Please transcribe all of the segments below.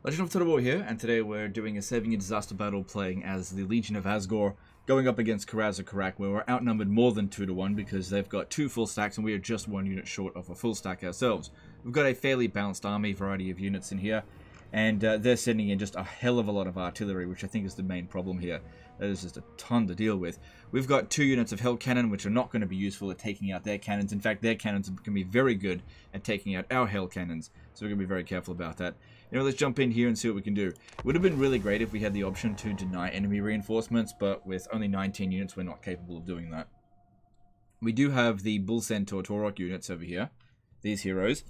Legend of Total War here, and today we're doing a saving and disaster battle playing as the Legion of Asgore, going up against Karaz of Karak, where we're outnumbered more than 2 to 1 because they've got 2 full stacks and we are just 1 unit short of a full stack ourselves. We've got a fairly balanced army, variety of units in here, and they're sending in just a hell of a lot of artillery, which I think is the main problem here. That is just a ton to deal with. We've got 2 units of Hell Cannon, which are not going to be useful at taking out their cannons. In fact, their cannons can be very good at taking out our Hell Cannons, so we're going to be very careful about that. You know, let's jump in here and see what we can do. It would have been really great if we had the option to deny enemy reinforcements, but with only 19 units, we're not capable of doing that. We do have the Bull Centaur Torok units over here, these heroes.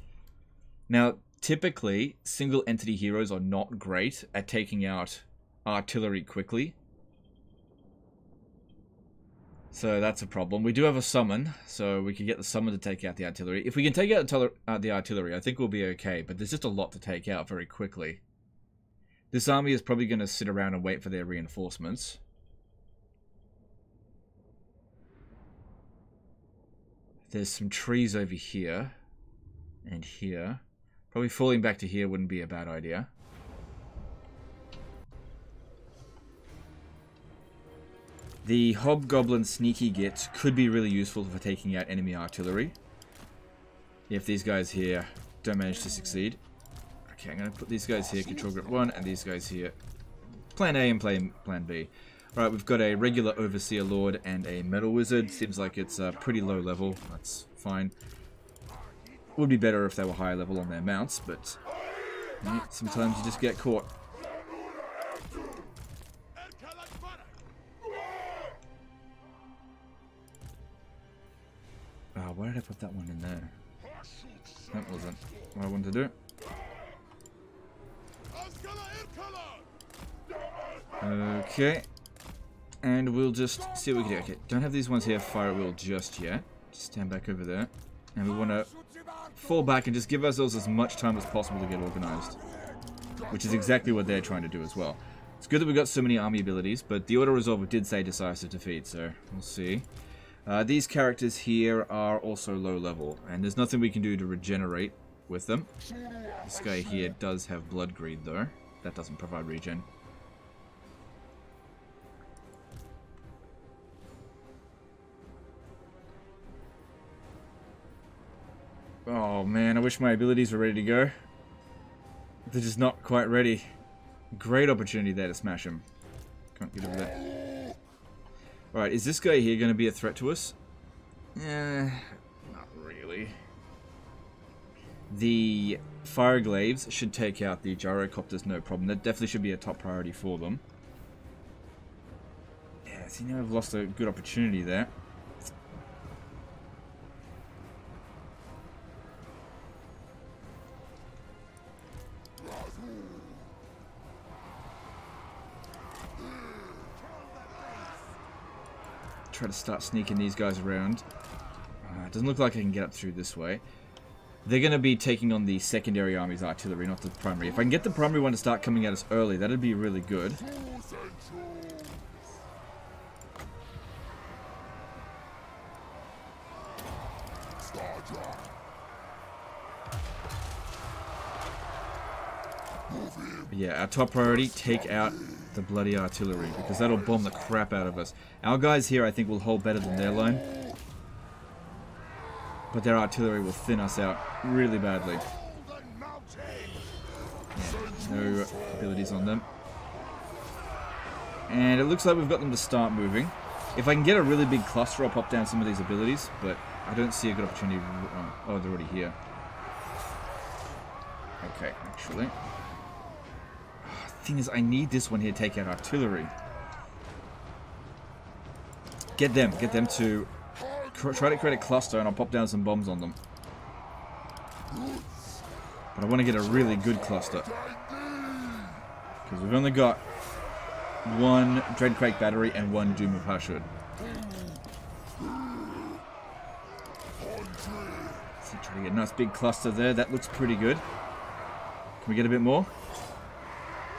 Now, typically, single entity heroes are not great at taking out artillery quickly. So that's a problem. We do have a summon, so we can get the summon to take out the artillery. If we can take out the artillery, I think we'll be okay, but there's just a lot to take out very quickly. This army is probably going to sit around and wait for their reinforcements. There's some trees over here and here. Probably falling back to here wouldn't be a bad idea. The Hobgoblin Sneaky Git could be really useful for taking out enemy artillery, if these guys here don't manage to succeed. Okay, I'm going to put these guys here, Control Group 1, and these guys here, Plan A and Plan B. Alright, we've got a regular Overseer Lord and a Metal Wizard. Seems like it's pretty low level. That's fine. Would be better if they were higher level on their mounts, but sometimes you just get caught. Oh, why did I put that one in there? That wasn't what I wanted to do. Okay. And we'll just see what we can do. Okay, don't have these ones here fire at will just yet. Just stand back over there. And we want to fall back and just give ourselves as much time as possible to get organized. Which is exactly what they're trying to do as well. It's good that we've got so many army abilities, but the auto-resolver did say decisive defeat, so we'll see. These characters here are also low level, and there's nothing we can do to regenerate with them. This guy here does have Blood Greed, though. That doesn't provide regen. Oh man, I wish my abilities were ready to go. They're just not quite ready. Great opportunity there to smash him. Can't get over that. Alright, is this guy here going to be a threat to us? Not really. The Fire Glaives should take out the Gyrocopters, no problem. That definitely should be a top priority for them. Yeah, see, now I've lost a good opportunity there. Try to start sneaking these guys around. It doesn't look like I can get up through this way. They're going to be taking on the secondary army's artillery, not the primary. If I can get the primary one to start coming at us early, that'd be really good. But yeah, our top priority, take out the bloody artillery, because that'll bomb the crap out of us. Our guys here, I think, will hold better than their line, but their artillery will thin us out really badly. Yeah, no abilities on them. And it looks like we've got them to start moving. If I can get a really big cluster, I'll pop down some of these abilities, but I don't see a good opportunity. Oh, they're already here. Okay, actually. Thing is, I need this one here to take out artillery. Get them to try to create a cluster, and I'll pop down some bombs on them. But I want to get a really good cluster, because we've only got 1 Dreadquake battery and 1 Doom of Hashud. So try to get a nice big cluster there. That looks pretty good. Can we get a bit more?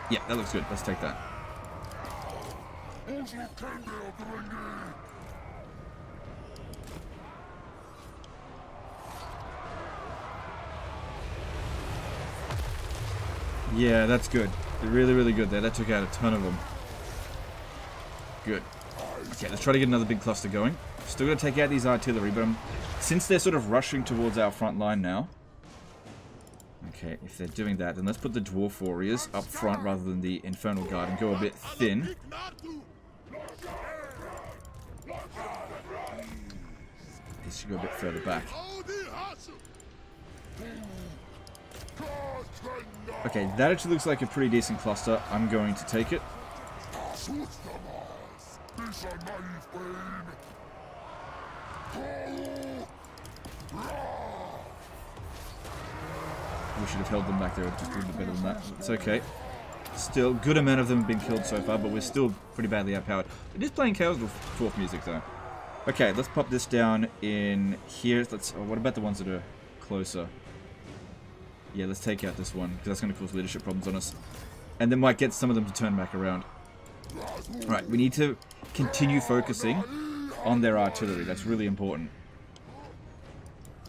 Yeah, that looks good. Let's take that. Yeah, that's good. They're really, really good there. That took out a ton of them. Good. Okay, let's try to get another big cluster going. Still going to take out these artillery, but since they're sort of rushing towards our front line now... Okay, if they're doing that, then let's put the Dwarf Warriors up front rather than the Infernal Guard and go a bit thin. This should go a bit further back. Okay, that actually looks like a pretty decent cluster. I'm going to take it. We should have held them back there just a little bit better than that. It's okay. Still, good amount of them have been killed so far, but we're still pretty badly outpowered. It is playing Chaos Dwarf music though. Okay, let's pop this down in here. What about the ones that are closer? Yeah, let's take out this one, because that's going to cause leadership problems on us. And then might get some of them to turn back around. Right, we need to continue focusing on their artillery. That's really important.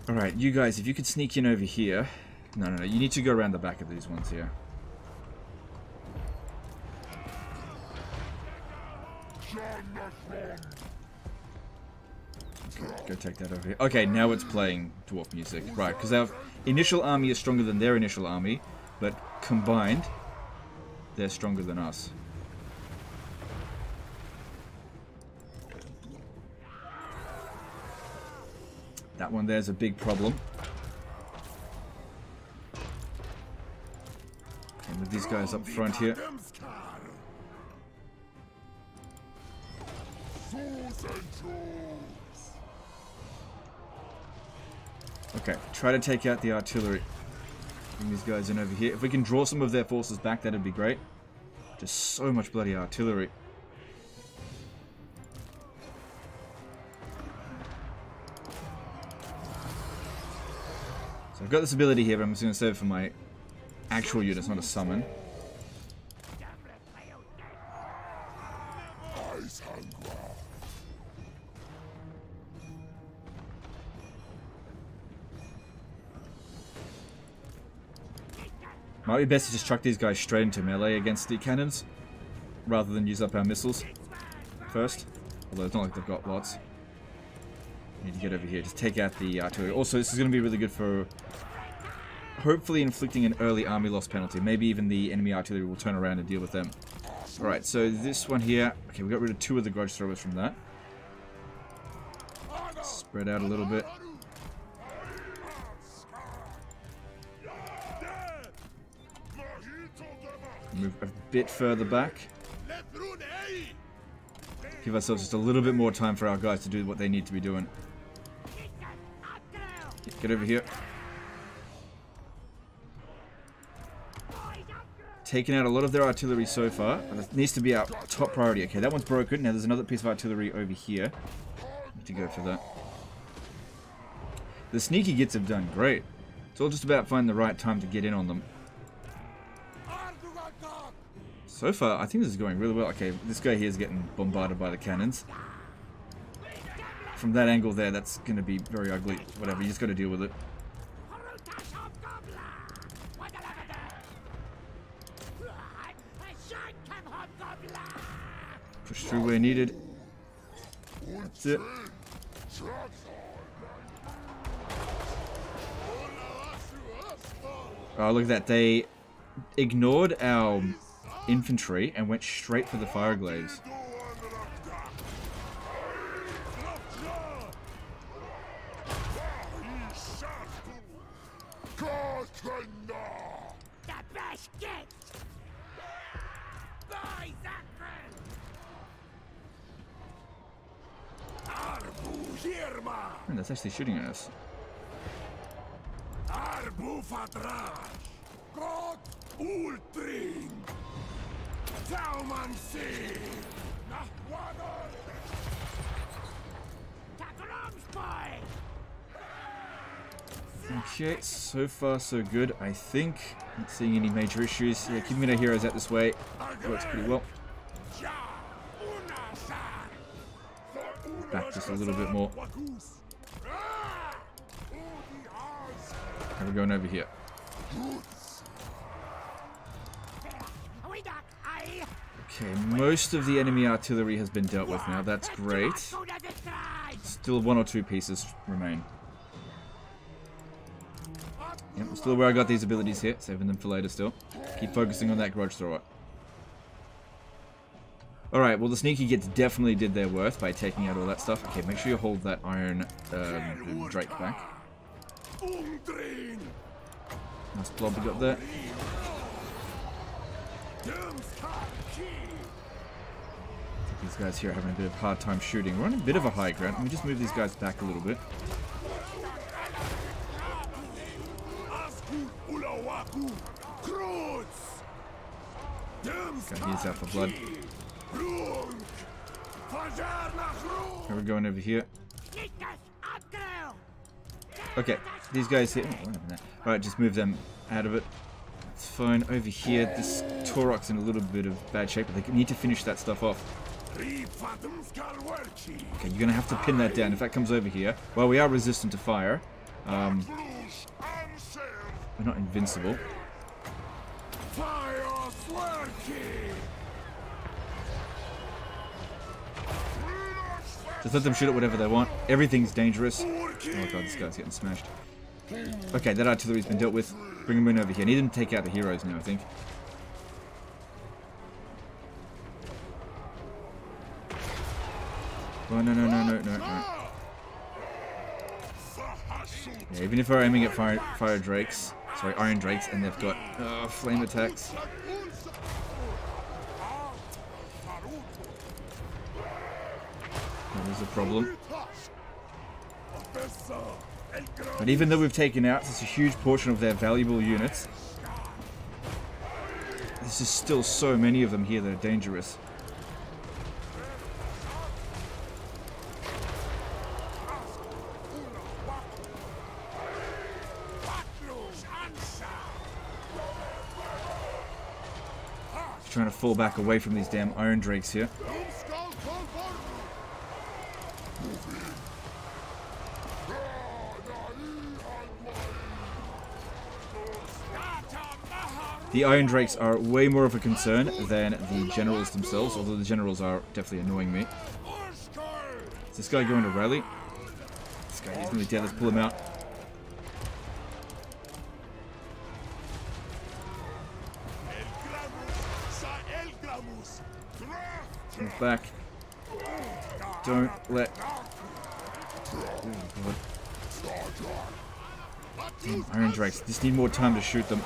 Alright, you guys, if you could sneak in over here... No, you need to go around the back of these ones here. Okay, go take that over here. Okay, now it's playing dwarf music. Right, because our initial army is stronger than their initial army, but combined, they're stronger than us. That one there's a big problem. And with these guys up front here. Okay, try to take out the artillery. Bring these guys in over here. If we can draw some of their forces back, that'd be great. Just so much bloody artillery. So I've got this ability here, but I'm just going to save it for my actual units, not a summon. Might be best to just chuck these guys straight into melee against the cannons, rather than use up our missiles first. Although it's not like they've got lots. Need to get over here, just take out the artillery. Also, this is going to be really good for hopefully inflicting an early army loss penalty. Maybe even the enemy artillery will turn around and deal with them. Alright, so this one here... Okay, we got rid of 2 of the grudge throwers from that. Spread out a little bit. Move a bit further back. Give ourselves just a little bit more time for our guys to do what they need to be doing. Get over here. Taken out a lot of their artillery so far. That needs to be our top priority. Okay, that one's broken. Now there's another piece of artillery over here. Need to go for that. The sneaky gits have done great. It's all just about finding the right time to get in on them. So far, I think this is going really well. Okay, this guy here is getting bombarded by the cannons. From that angle there, that's going to be very ugly. Whatever, you just got to deal with it. Push through where needed. That's it. Oh, look at that. They ignored our infantry and went straight for the fire glaives. Man, that's actually shooting at us. Okay, so far so good, I think. Not seeing any major issues. Yeah, keeping our heroes out this way works pretty well. Back just a little bit more. And we're going over here. Okay, most of the enemy artillery has been dealt with now. That's great. Still 1 or 2 pieces remain. Yep, still where I got these abilities here. Saving them for later still. Keep focusing on that grudge thrower. Alright, well the sneaky gits definitely did their worth by taking out all that stuff. Okay, make sure you hold that iron Drake back. Nice blob we got there. These guys here are having a bit of a hard time shooting. We're on a bit of a high ground. Let me just move these guys back a little bit. Okay, he's out for blood. Okay, we're going over here. Okay, these guys here. Oh, alright, just move them out of it. It's fine. Over here, this Torok's in a little bit of bad shape, but they need to finish that stuff off. Okay, you're going to have to pin that down. If that comes over here, well, we are resistant to fire. We're not invincible. Just let them shoot at whatever they want. Everything's dangerous. Oh god, this guy's getting smashed. Okay, that artillery's been dealt with. Bring them in over here. I need them to take out the heroes now, I think. Oh, no. Yeah, even if we're aiming at fire drakes, sorry, iron drakes, and they've got flame attacks. That is a problem. But even though we've taken out such a huge portion of their valuable units, there's just still so many of them here that are dangerous. Trying to fall back away from these damn iron drakes here. The iron drakes are way more of a concern than the generals themselves, although the generals are definitely annoying me. Is this guy going to rally? This guy is nearly dead. Let's pull him out. Move back. Don't let... Oh, damn, iron drakes. Just need more time to shoot them.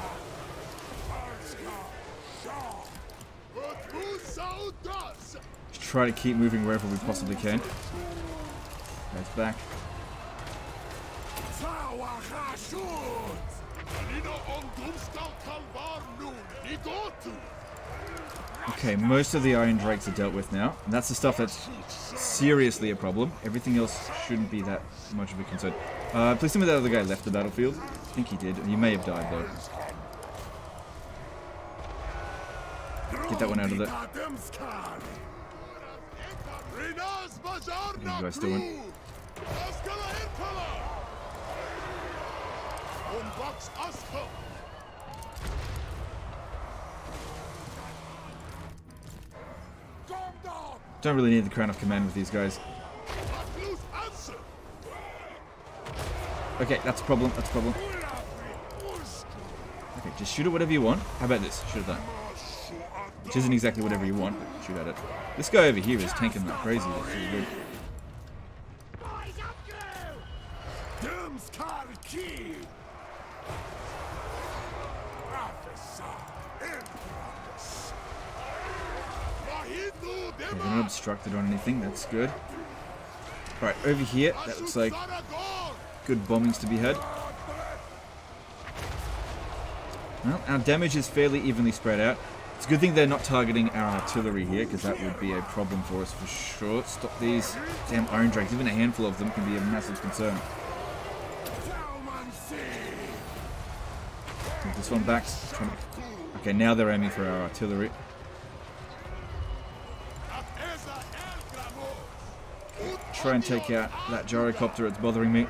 Just try to keep moving wherever we possibly can. Guys back. Okay, most of the iron drakes are dealt with now, and that's the stuff that's seriously a problem. Everything else shouldn't be that much of a concern. Please tell me that other guy left the battlefield. I think he did. He may have died though. Get that one out of there. What are you guys doing? Don't really need the crown of command with these guys. Okay, that's a problem. That's a problem. Okay, just shoot at whatever you want. How about this? Shoot at that. Which isn't exactly whatever you want, but shoot at it. This guy over here is tanking like crazy. That's pretty good. Okay, they're not obstructed on anything. That's good. Alright, over here, that looks like good bombings to be had. Well, our damage is fairly evenly spread out. It's a good thing they're not targeting our artillery here, because that would be a problem for us for sure. Stop these damn iron drakes. Even a handful of them can be a massive concern. Move this one back. Okay, now they're aiming for our artillery. Try and take out that gyrocopter. It's bothering me.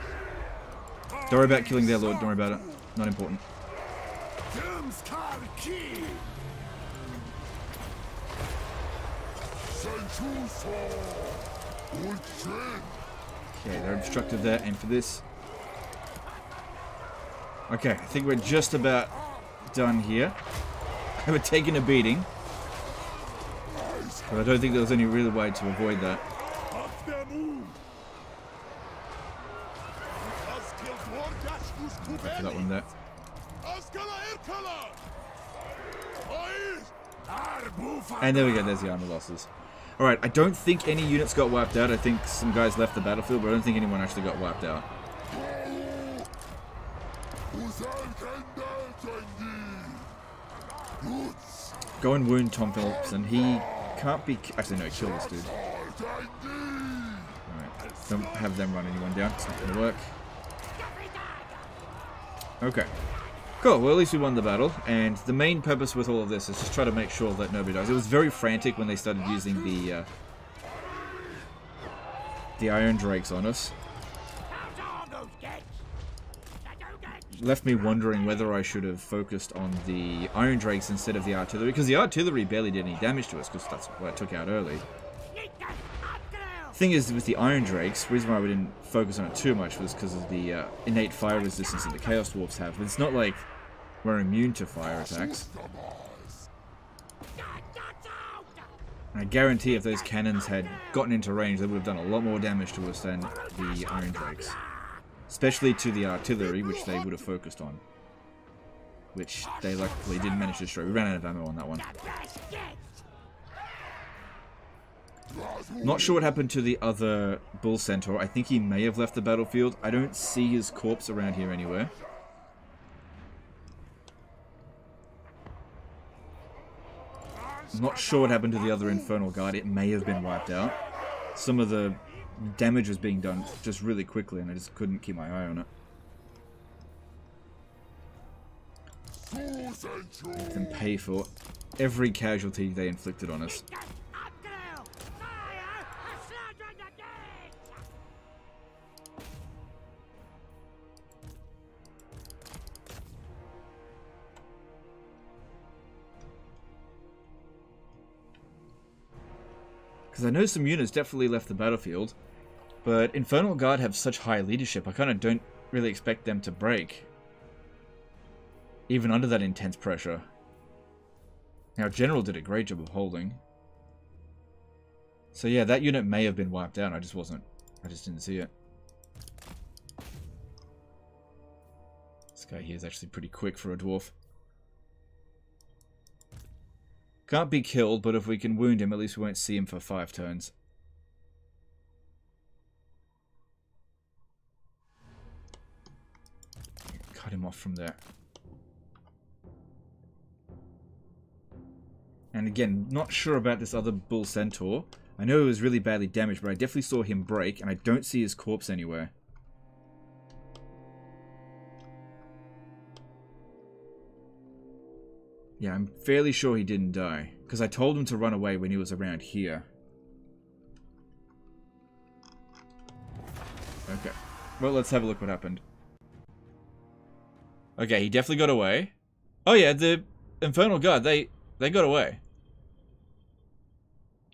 Don't worry about killing their lord. Don't worry about it. Not important. Okay, they're obstructed there. Aim for this. Okay, I think we're just about done here. We're taking a beating. But I don't think there was any real way to avoid that. Back to that one there. And there we go, there's the armor losses. Alright, I don't think any units got wiped out. I think some guys left the battlefield, but I don't think anyone actually got wiped out. Go and wound Tom Phillips, and he can't be... Actually, no, kill this dude. Alright, don't have them run anyone down. It's not going to work. Okay. Cool, well at least we won the battle, and the main purpose with all of this is just try to make sure that nobody dies. It was very frantic when they started using the Iron Drakes on us. Left me wondering whether I should have focused on the Iron Drakes instead of the artillery, because the artillery barely did any damage to us, because that's what I took out early. Thing is, with the Iron Drakes, the reason why we didn't focus on it too much was because of the innate fire resistance that the Chaos Dwarfs have. It's not like we're immune to fire attacks. I guarantee if those cannons had gotten into range, they would have done a lot more damage to us than the Iron Drakes. Especially to the artillery, which they would have focused on. Which they luckily didn't manage to destroy. We ran out of ammo on that one. Not sure what happened to the other Bull Centaur. I think he may have left the battlefield. I don't see his corpse around here anywhere. Not sure what happened to the other Infernal Guard. It may have been wiped out. Some of the damage was being done just really quickly and I just couldn't keep my eye on it. Make them pay for every casualty they inflicted on us. Because I know some units definitely left the battlefield, but Infernal Guard have such high leadership, I kind of don't really expect them to break. Even under that intense pressure. Now, General did a great job of holding. So yeah, that unit may have been wiped out, I just didn't see it. This guy here is actually pretty quick for a dwarf. Can't be killed, but if we can wound him, at least we won't see him for 5 turns. Cut him off from there. And again, not sure about this other Bull Centaur. I know it was really badly damaged, but I definitely saw him break, and I don't see his corpse anywhere. Yeah, I'm fairly sure he didn't die, because I told him to run away when he was around here. Okay. Well, let's have a look what happened. Okay, he definitely got away. Oh yeah, the Infernal Guard, they got away.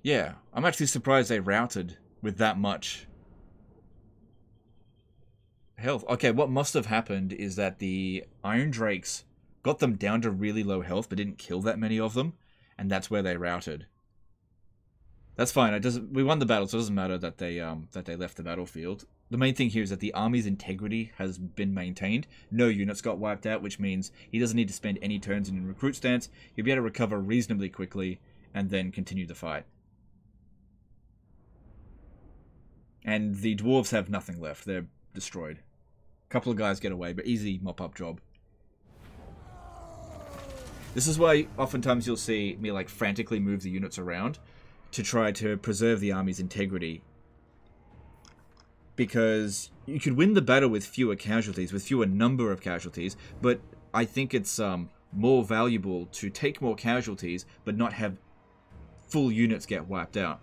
Yeah, I'm actually surprised they routed with that much health. Okay, what must have happened is that the Iron Drakes got them down to really low health, but didn't kill that many of them, and that's where they routed. That's fine. It doesn't. We won the battle, so it doesn't matter that they left the battlefield. The main thing here is that the army's integrity has been maintained. No units got wiped out, which means he doesn't need to spend any turns in recruit stance. He'll be able to recover reasonably quickly and then continue the fight. And the dwarves have nothing left. They're destroyed. A couple of guys get away, but easy mop-up job. This is why oftentimes you'll see me like frantically move the units around to try to preserve the army's integrity. Because you could win the battle with fewer casualties, with fewer number of casualties, but I think it's more valuable to take more casualties but not have full units get wiped out.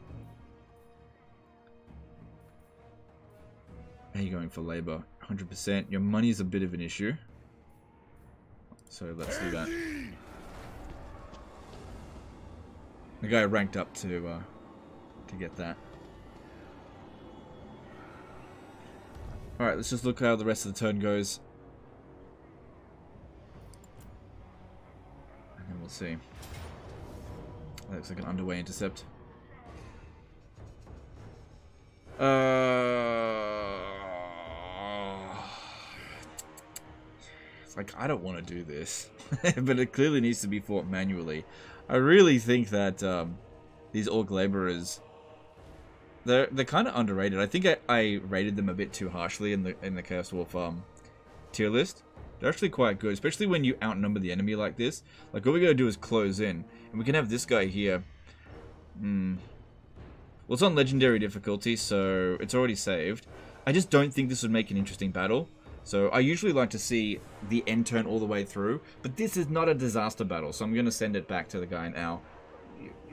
How are you going for labor? 100%. Your money is a bit of an issue. So let's do that. The guy ranked up to to get that. Alright, let's just look how the rest of the turn goes. And then we'll see. That looks like an underway intercept. It's like, I don't want to do this. But it clearly needs to be fought manually. I really think that these Orc Laborers, they're kind of underrated. I think I rated them a bit too harshly in the Chaos Wolf tier list. They're actually quite good, especially when you outnumber the enemy like this. Like, all we gotta do is close in, and we can have this guy here. Well, it's on legendary difficulty, so it's already saved. I just don't think this would make an interesting battle. So I usually like to see the end turn all the way through, but this is not a disaster battle, so I'm gonna send it back to the guy now.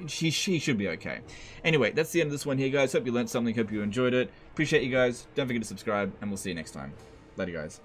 She should be okay. Anyway, that's the end of this one here, guys. Hope you learned something. Hope you enjoyed it. Appreciate you guys. Don't forget to subscribe, and we'll see you next time. Later, guys.